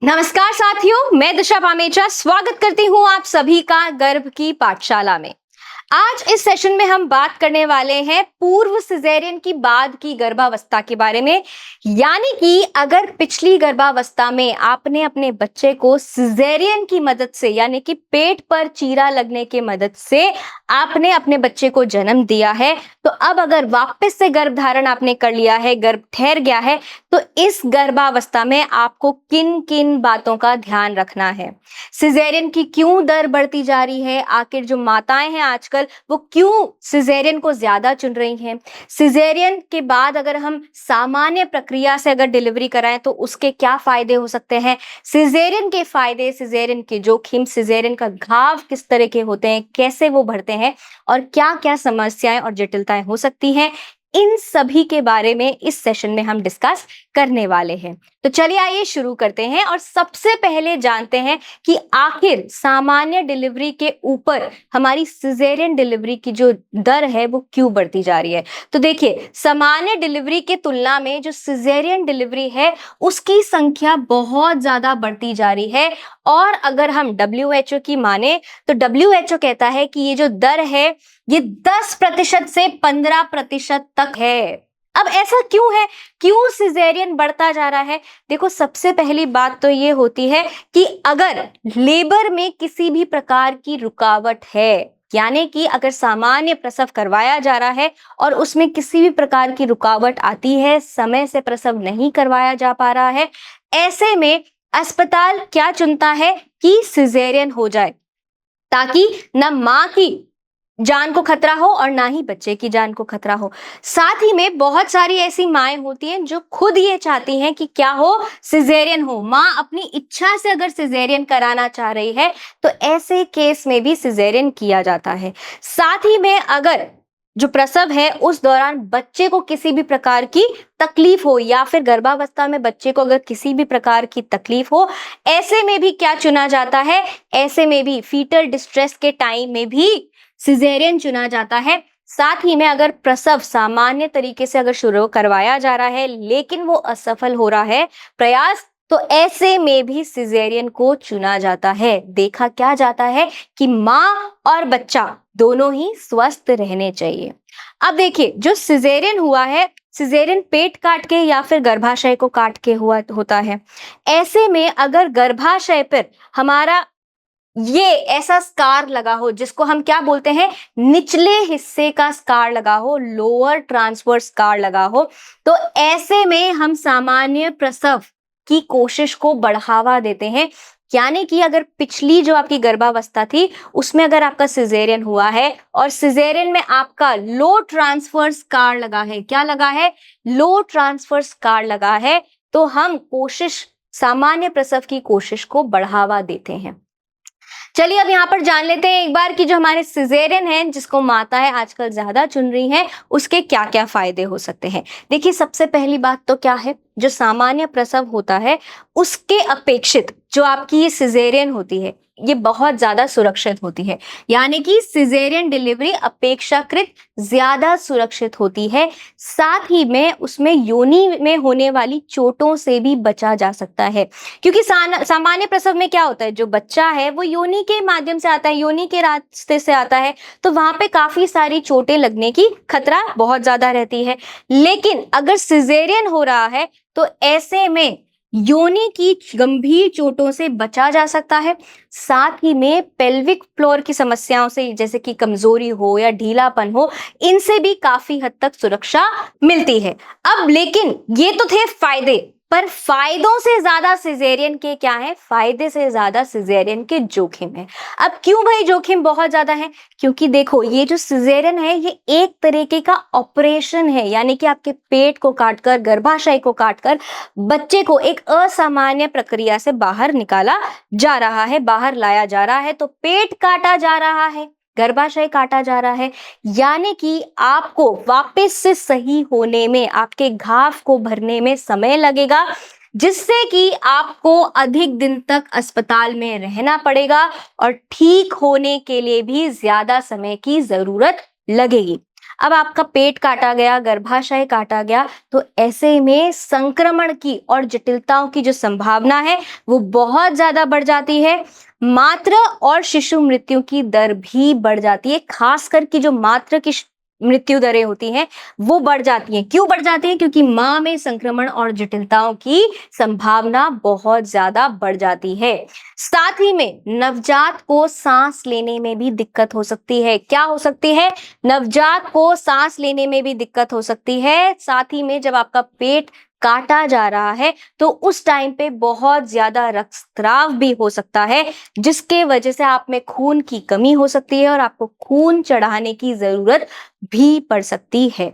नमस्कार साथियों, मैं दिशा पामेचा स्वागत करती हूँ आप सभी का गर्भ की पाठशाला में। आज इस सेशन में हम बात करने वाले हैं पूर्व सिजेरियन की बाद की गर्भावस्था के बारे में। यानी कि अगर पिछली गर्भावस्था में आपने अपने बच्चे को सिजेरियन की मदद से यानी कि पेट पर चीरा लगने की मदद से आपने अपने बच्चे को जन्म दिया है, तो अब अगर वापस से गर्भ धारण आपने कर लिया है, गर्भ ठहर गया है, तो इस गर्भावस्था में आपको किन किन बातों का ध्यान रखना है। सिजेरियन की क्यों दर बढ़ती जा रही है, आखिर जो माताएं हैं आजकल वो क्यों सिजेरियन को ज्यादा चुन रही हैं। सिजेरियन के बाद अगर हम सामान्य प्रक्रिया से अगर डिलीवरी कराएं तो उसके क्या फायदे हो सकते हैं। सिजेरियन के फायदे, सिजेरियन के जोखिम, सिजेरियन का घाव किस तरह के होते हैं, कैसे वो बढ़ते हैं और क्या क्या समस्याएं और जटिलताएं हो सकती हैं, इन सभी के बारे में इस सेशन में हम डिस्कस करने वाले हैं। तो चलिए आइए शुरू करते हैं और सबसे पहले जानते हैं कि आखिर सामान्य डिलीवरी के ऊपर हमारी सिजेरियन डिलीवरी की जो दर है वो क्यों बढ़ती जा रही है। तो देखिए, सामान्य डिलीवरी के तुलना में जो सिजेरियन डिलीवरी है उसकी संख्या बहुत ज्यादा बढ़ती जा रही है। और अगर हम WHO की माने तो WHO कहता है कि ये जो दर है ये 10% से 15% तक है। अब ऐसा क्यों है, क्यों सिजेरियन बढ़ता जा रहा है? देखो, सबसे पहली बात तो ये होती है कि अगर लेबर में किसी भी प्रकार की रुकावट है, यानी कि अगर सामान्य प्रसव करवाया जा रहा है और उसमें किसी भी प्रकार की रुकावट आती है, समय से प्रसव नहीं करवाया जा पा रहा है, ऐसे में अस्पताल क्या चुनता है कि सिजेरियन हो जाए, ताकि न मां की जान को खतरा हो और ना ही बच्चे की जान को खतरा हो। साथ ही में बहुत सारी ऐसी माएं होती हैं जो खुद ये चाहती हैं कि क्या हो, सिजेरियन हो। मां अपनी इच्छा से अगर सिजेरियन कराना चाह रही है तो ऐसे केस में भी सिजेरियन किया जाता है। साथ ही में अगर जो प्रसव है उस दौरान बच्चे को किसी भी प्रकार की तकलीफ हो या फिर गर्भावस्था में बच्चे को अगर किसी भी प्रकार की तकलीफ हो, ऐसे में भी क्या चुना जाता है, ऐसे में भी फीटल डिस्ट्रेस के टाइम में भी सिजेरियन चुना जाता है। साथ ही में अगर प्रसव सामान्य तरीके से अगर शुरू करवाया जा रहा है लेकिन वो असफल हो रहा है प्रयास, तो ऐसे में भी सिजेरियन को चुना जाता है। देखा क्या जाता है कि मां और बच्चा दोनों ही स्वस्थ रहने चाहिए। अब देखिए, जो सिजेरियन हुआ है, सिजेरियन पेट काट के या फिर गर्भाशय को काट के हुआ होता है। ऐसे में अगर गर्भाशय पर हमारा ये ऐसा स्कार लगा हो जिसको हम क्या बोलते हैं, निचले हिस्से का स्कार लगा हो, लोअर ट्रांसवर्स स्कार लगा हो, तो ऐसे में हम सामान्य प्रसव की कोशिश को बढ़ावा देते हैं। यानी कि अगर पिछली जो आपकी गर्भावस्था थी उसमें अगर आपका सिजेरियन हुआ है और सिजेरियन में आपका लो ट्रांसवर्स स्कार लगा है, क्या लगा है, लो ट्रांसवर्स स्कार लगा है, तो हम कोशिश, सामान्य प्रसव की कोशिश को बढ़ावा देते हैं। चलिए अब यहाँ पर जान लेते हैं एक बार कि जो हमारे सिजेरियन हैं जिसको माताएं आजकल ज्यादा चुन रही हैं उसके क्या क्या फायदे हो सकते हैं। देखिए, सबसे पहली बात तो क्या है, जो सामान्य प्रसव होता है उसके अपेक्षित जो आपकी ये सिजेरियन होती है ये बहुत ज्यादा सुरक्षित होती है। यानी कि सिजेरियन डिलीवरी अपेक्षाकृत ज्यादा सुरक्षित होती है। साथ ही में उसमें योनि में होने वाली चोटों से भी बचा जा सकता है, क्योंकि सामान्य प्रसव में क्या होता है, जो बच्चा है वो योनि के माध्यम से आता है, योनि के रास्ते से आता है, तो वहां पे काफी सारी चोटें लगने की खतरा बहुत ज्यादा रहती है। लेकिन अगर सिजेरियन हो रहा है तो ऐसे में योनि की गंभीर चोटों से बचा जा सकता है। साथ ही में पेल्विक फ्लोर की समस्याओं से, जैसे कि कमजोरी हो या ढीलापन हो, इनसे भी काफी हद तक सुरक्षा मिलती है। अब लेकिन ये तो थे फायदे, पर फायदों से ज्यादा सिजेरियन के क्या है, फायदे से ज्यादा सिजेरियन के जोखिम है। अब क्यों भाई जोखिम बहुत ज्यादा है? क्योंकि देखो, ये जो सिजेरियन है ये एक तरीके का ऑपरेशन है, यानी कि आपके पेट को काटकर, गर्भाशय को काटकर बच्चे को एक असामान्य प्रक्रिया से बाहर निकाला जा रहा है, बाहर लाया जा रहा है। तो पेट काटा जा रहा है, गर्भाशय काटा जा रहा है, यानी कि आपको वापस से सही होने में, आपके घाव को भरने में समय लगेगा, जिससे कि आपको अधिक दिन तक अस्पताल में रहना पड़ेगा और ठीक होने के लिए भी ज्यादा समय की जरूरत लगेगी। अब आपका पेट काटा गया, गर्भाशय काटा गया, तो ऐसे में संक्रमण की और जटिलताओं की जो संभावना है वो बहुत ज्यादा बढ़ जाती है। मातृ और शिशु मृत्यु की दर भी बढ़ जाती है, खासकर की जो मातृ की मृत्यु दरें होती हैं वो बढ़ जाती हैं। क्यों बढ़ जाती हैं? क्योंकि मां में संक्रमण और जटिलताओं की संभावना बहुत ज्यादा बढ़ जाती है। साथ ही में नवजात को सांस लेने में भी दिक्कत हो सकती है। क्या हो सकती है? नवजात को सांस लेने में भी दिक्कत हो सकती है। साथ ही में जब आपका पेट काटा जा रहा है तो उस टाइम पे बहुत ज्यादा रक्तस्राव भी हो सकता है, जिसके वजह से आप में खून की कमी हो सकती है और आपको खून चढ़ाने की जरूरत भी पड़ सकती है।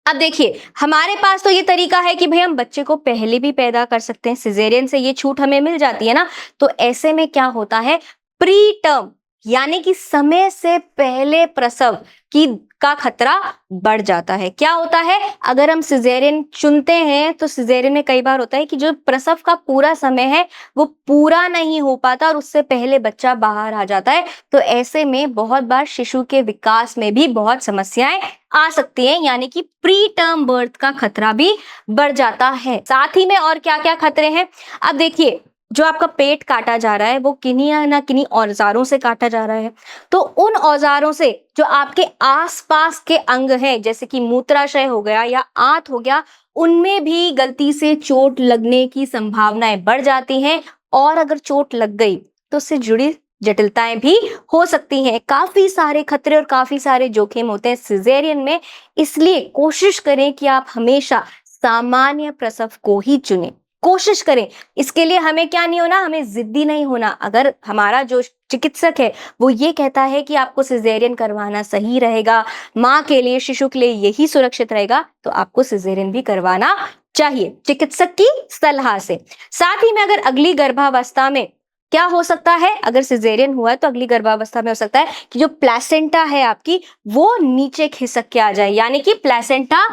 अब देखिए, हमारे पास तो ये तरीका है कि भाई हम बच्चे को पहले भी पैदा कर सकते हैं, सिजेरियन से ये छूट हमें मिल जाती है ना। तो ऐसे में क्या होता है, प्री टर्म यानी कि समय से पहले प्रसव की का खतरा बढ़ जाता है। क्या होता है, अगर हम सिजेरियन चुनते हैं तो सिजेरियन में कई बार होता है कि जो प्रसव का पूरा समय है वो पूरा नहीं हो पाता और उससे पहले बच्चा बाहर आ जाता है। तो ऐसे में बहुत बार शिशु के विकास में भी बहुत समस्याएं आ सकती हैं, यानी कि प्री टर्म बर्थ का खतरा भी बढ़ जाता है। साथ ही में और क्या क्या खतरे हैं, अब देखिए, जो आपका पेट काटा जा रहा है वो किन्हीं ना किन्हीं औजारों से काटा जा रहा है। तो उन औजारों से जो आपके आसपास के अंग हैं, जैसे कि मूत्राशय हो गया या आंत हो गया, उनमें भी गलती से चोट लगने की संभावनाएं बढ़ जाती हैं। और अगर चोट लग गई तो उससे जुड़ी जटिलताएं भी हो सकती हैं। काफी सारे खतरे और काफी सारे जोखिम होते हैं सिजेरियन में, इसलिए कोशिश करें कि आप हमेशा सामान्य प्रसव को ही चुनें। कोशिश करें। इसके लिए हमें क्या नहीं होना, हमें जिद्दी नहीं होना। अगर हमारा जो चिकित्सक है वो ये कहता है कि आपको सिजेरियन करवाना सही रहेगा, माँ के लिए, शिशु के लिए यही सुरक्षित रहेगा, तो आपको सिजेरियन भी करवाना चाहिए चिकित्सक की सलाह से। साथ ही में अगर अगली गर्भावस्था में क्या हो सकता है, अगर सिजेरियन हुआ है तो अगली गर्भावस्था में हो सकता है कि जो प्लेसेंटा है आपकी वो नीचे खिसक के आ जाए, यानी कि प्लेसेंटा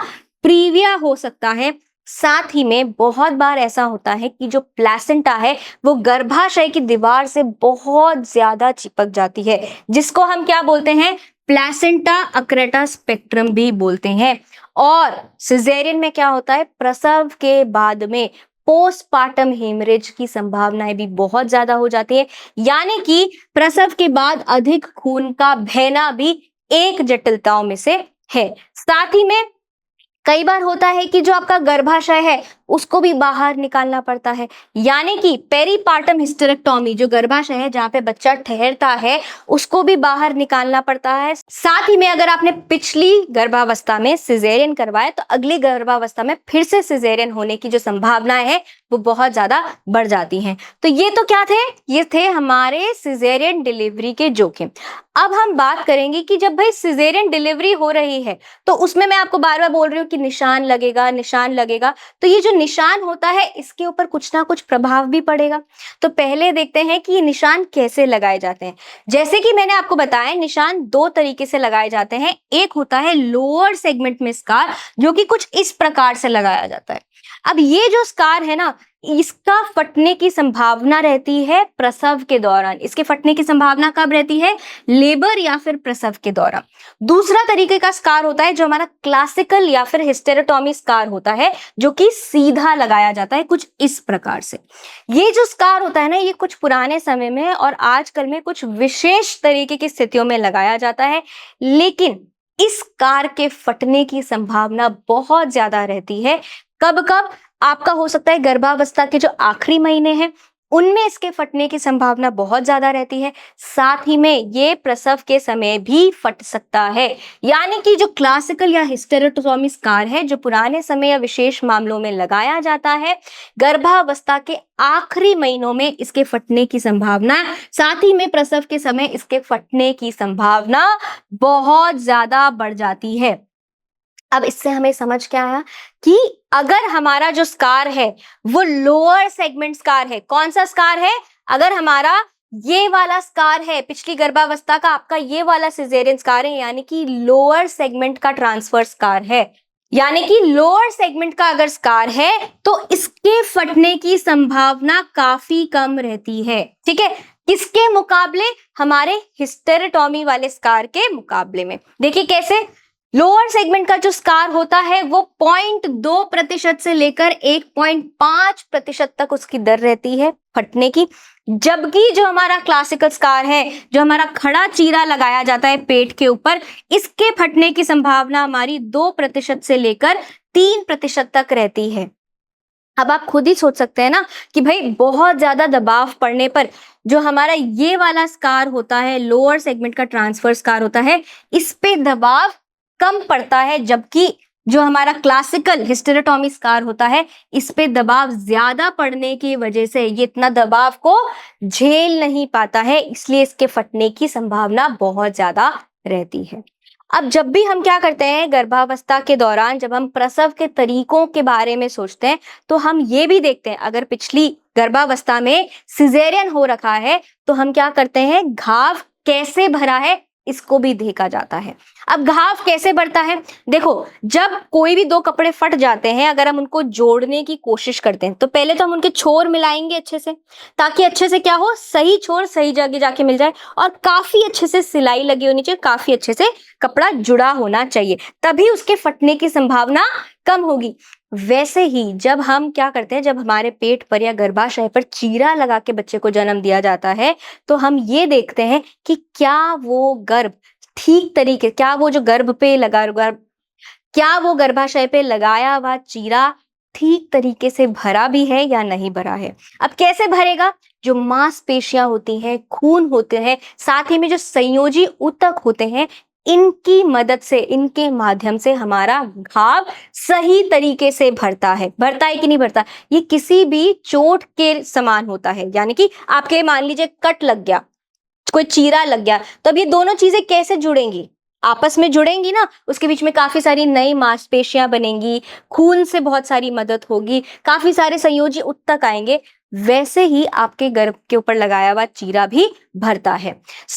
प्रीविया हो सकता है। साथ ही में बहुत बार ऐसा होता है कि जो प्लेसेंटा है वो गर्भाशय की दीवार से बहुत ज्यादा चिपक जाती है, जिसको हम क्या बोलते हैं, प्लेसेंटा अक्रेटा स्पेक्ट्रम भी बोलते हैं। और सिजेरियन में क्या होता है, प्रसव के बाद में पोस्टपार्टम हेमरेज की संभावनाएं भी बहुत ज्यादा हो जाती है, यानी कि प्रसव के बाद अधिक खून का बहना भी एक जटिलताओं में से है। साथ ही में कई बार होता है कि जो आपका गर्भाशय है उसको भी बाहर निकालना पड़ता है, यानी कि पेरीपार्टम हिस्टेरेक्टोमी, जो गर्भाशय है जहाँ पे बच्चा ठहरता है उसको भी बाहर निकालना पड़ता है। साथ ही में अगर आपने पिछली गर्भावस्था में सिजेरियन करवाया तो अगली गर्भावस्था में फिर से सिजेरियन होने की जो संभावनाएं है वो बहुत ज्यादा बढ़ जाती हैं। तो ये तो क्या थे, ये थे हमारे सिजेरियन डिलीवरी के जोखिम। अब हम बात करेंगे कि जब भाई सिजेरियन डिलीवरी हो रही है तो उसमें मैं आपको बार बार बोल रही हूँ कि निशान लगेगा, निशान लगेगा। तो ये जो निशान होता है इसके ऊपर कुछ ना कुछ प्रभाव भी पड़ेगा। तो पहले देखते हैं कि ये निशान कैसे लगाए जाते हैं। जैसे कि मैंने आपको बताया, निशान दो तरीके से लगाए जाते हैं। एक होता है लोअर सेगमेंट में स्कार, जो कि कुछ इस प्रकार से लगाया जाता है। अब ये जो स्कार है ना, इसका फटने की संभावना रहती है प्रसव के दौरान। इसके फटने की संभावना कब रहती है, लेबर या फिर प्रसव के दौरान। दूसरा तरीके का स्कार होता है जो हमारा क्लासिकल या फिर हिस्टेरेटोमी स्कार होता है, जो कि सीधा लगाया जाता है कुछ इस प्रकार से। ये जो स्कार होता है ना, ये कुछ पुराने समय में और आजकल में कुछ विशेष तरीके की स्थितियों में लगाया जाता है, लेकिन इस स्कार के फटने की संभावना बहुत ज्यादा रहती है। कब कब आपका हो सकता है गर्भावस्था के जो आखिरी महीने हैं उनमें इसके फटने की संभावना बहुत ज्यादा रहती है। साथ ही में ये प्रसव के समय भी फट सकता है, यानी कि जो क्लासिकल या हिस्टेरेटोमी स्कार है जो पुराने समय या विशेष मामलों में लगाया जाता है, गर्भावस्था के आखिरी महीनों में इसके फटने की संभावना, साथ ही में प्रसव के समय इसके फटने की संभावना बहुत ज्यादा बढ़ जाती है। अब इससे हमें समझ क्या आया कि अगर हमारा जो स्कार है वो लोअर सेगमेंट स्कार है। कौन सा स्कार है, अगर हमारा ये वाला स्कार है पिछली गर्भावस्था का, आपका ये वाला सिजेरियन स्कार है, यानी कि लोअर सेगमेंट का ट्रांसफर स्कार है, यानी कि लोअर सेगमेंट का अगर स्कार है तो इसके फटने की संभावना काफी कम रहती है। ठीक है, किसके मुकाबले, हमारे हिस्टेरेटोमी वाले स्कार के मुकाबले में। देखिए कैसे, लोअर सेगमेंट का जो स्कार होता है वो 0.2% से लेकर 1.5% तक उसकी दर रहती है फटने की, जबकि जो हमारा क्लासिकल स्कार है, जो हमारा खड़ा चीरा लगाया जाता है पेट के ऊपर, इसके फटने की संभावना हमारी 2% से लेकर 3% तक रहती है। अब आप खुद ही सोच सकते हैं ना कि भाई बहुत ज्यादा दबाव पड़ने पर जो हमारा ये वाला स्कार होता है, लोअर सेगमेंट का ट्रांसफर स्कार होता है, इस पे दबाव कम पड़ता है, जबकि जो हमारा क्लासिकल हिस्टेरेटॉमी स्कार होता है, इस पे दबाव ज्यादा पड़ने की वजह से ये इतना दबाव को झेल नहीं पाता है, इसलिए इसके फटने की संभावना बहुत ज्यादा रहती है। अब जब भी हम क्या करते हैं गर्भावस्था के दौरान, जब हम प्रसव के तरीकों के बारे में सोचते हैं, तो हम ये भी देखते हैं अगर पिछली गर्भावस्था में सिजेरियन हो रखा है तो हम क्या करते हैं, घाव कैसे भरा है इसको भी देखा जाता है। अब घाव कैसे बढ़ता है, देखो जब कोई भी दो कपड़े फट जाते हैं, अगर हम उनको जोड़ने की कोशिश करते हैं तो पहले तो हम उनके छोर मिलाएंगे अच्छे से, ताकि अच्छे से क्या हो, सही छोर सही जगह जाके मिल जाए, और काफी अच्छे से सिलाई लगी होनी चाहिए, काफी अच्छे से कपड़ा जुड़ा होना चाहिए, तभी उसके फटने की संभावना कम होगी। वैसे ही जब हम क्या करते हैं, जब हमारे पेट पर या गर्भाशय पर चीरा लगा के बच्चे को जन्म दिया जाता है, तो हम ये देखते हैं कि क्या वो गर्भ ठीक तरीके, क्या वो जो गर्भ पे लगा गर्भ क्या वो गर्भाशय पे लगाया हुआ चीरा ठीक तरीके से भरा भी है या नहीं भरा है। अब कैसे भरेगा, जो मांसपेशियां होती हैं, खून होते हैं, साथ ही में जो संयोजी ऊतक होते हैं, इनकी मदद से, इनके माध्यम से हमारा घाव सही तरीके से भरता है। भरता है कि नहीं भरता, ये किसी भी चोट के समान होता है, यानी कि आपके मान लीजिए कट लग गया, कोई चीरा लग गया, तो अब ये दोनों चीजें कैसे जुड़ेंगी, आपस में जुड़ेंगी ना, उसके बीच में काफी सारी नई मांसपेशियां बनेंगी, खून से बहुत सारी मदद होगी, काफी सारे संयोजी ऊतक आएंगे, वैसे ही आपके गर्भ के ऊपर लगाया हुआ चीरा भी भरता है।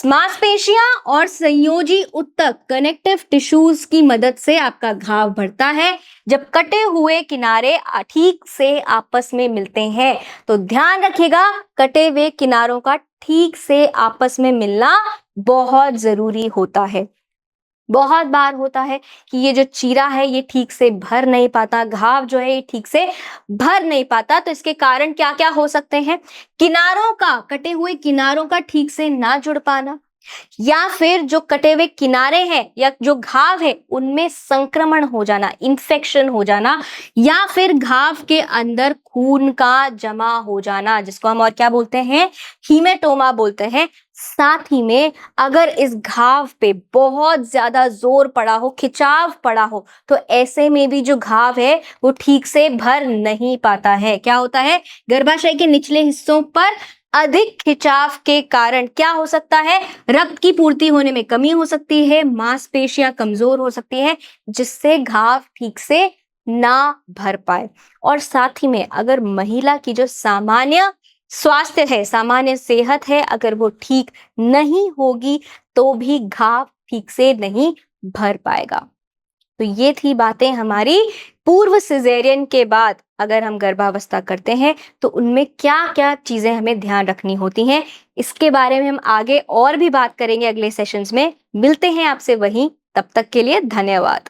मांसपेशियां और संयोजी ऊतक, कनेक्टिव टिश्यूज की मदद से आपका घाव भरता है। जब कटे हुए किनारे ठीक से आपस में मिलते हैं, तो ध्यान रखिएगा कटे हुए किनारों का ठीक से आपस में मिलना बहुत जरूरी होता है। बहुत बार होता है कि ये जो चीरा है ये ठीक से भर नहीं पाता, घाव जो है ये ठीक से भर नहीं पाता, तो इसके कारण क्या क्या हो सकते हैं, किनारों का, कटे हुए किनारों का ठीक से ना जुड़ पाना, या फिर जो कटे हुए किनारे हैं या जो घाव है उनमें संक्रमण हो जाना, इन्फेक्शन हो जाना, या फिर घाव के अंदर खून का जमा हो जाना, जिसको हम और क्या बोलते हैं, हीमेटोमा बोलते हैं। साथ ही में अगर इस घाव पे बहुत ज्यादा जोर पड़ा हो, खिंचाव पड़ा हो, तो ऐसे में भी जो घाव है वो ठीक से भर नहीं पाता है। क्या होता है, गर्भाशय के निचले हिस्सों पर अधिक खिंचाव के कारण क्या हो सकता है, रक्त की पूर्ति होने में कमी हो सकती है, मांसपेशियां कमजोर हो सकती हैं, जिससे घाव ठीक से ना भर पाए। और साथ ही में अगर महिला की जो सामान्य स्वास्थ्य है, सामान्य सेहत है, अगर वो ठीक नहीं होगी तो भी घाव ठीक से नहीं भर पाएगा। तो ये थी बातें हमारी पूर्व सिजेरियन के बाद अगर हम गर्भावस्था करते हैं तो उनमें क्या क्या चीजें हमें ध्यान रखनी होती हैं। इसके बारे में हम आगे और भी बात करेंगे अगले सेशंस में। मिलते हैं आपसे वहीं, तब तक के लिए धन्यवाद।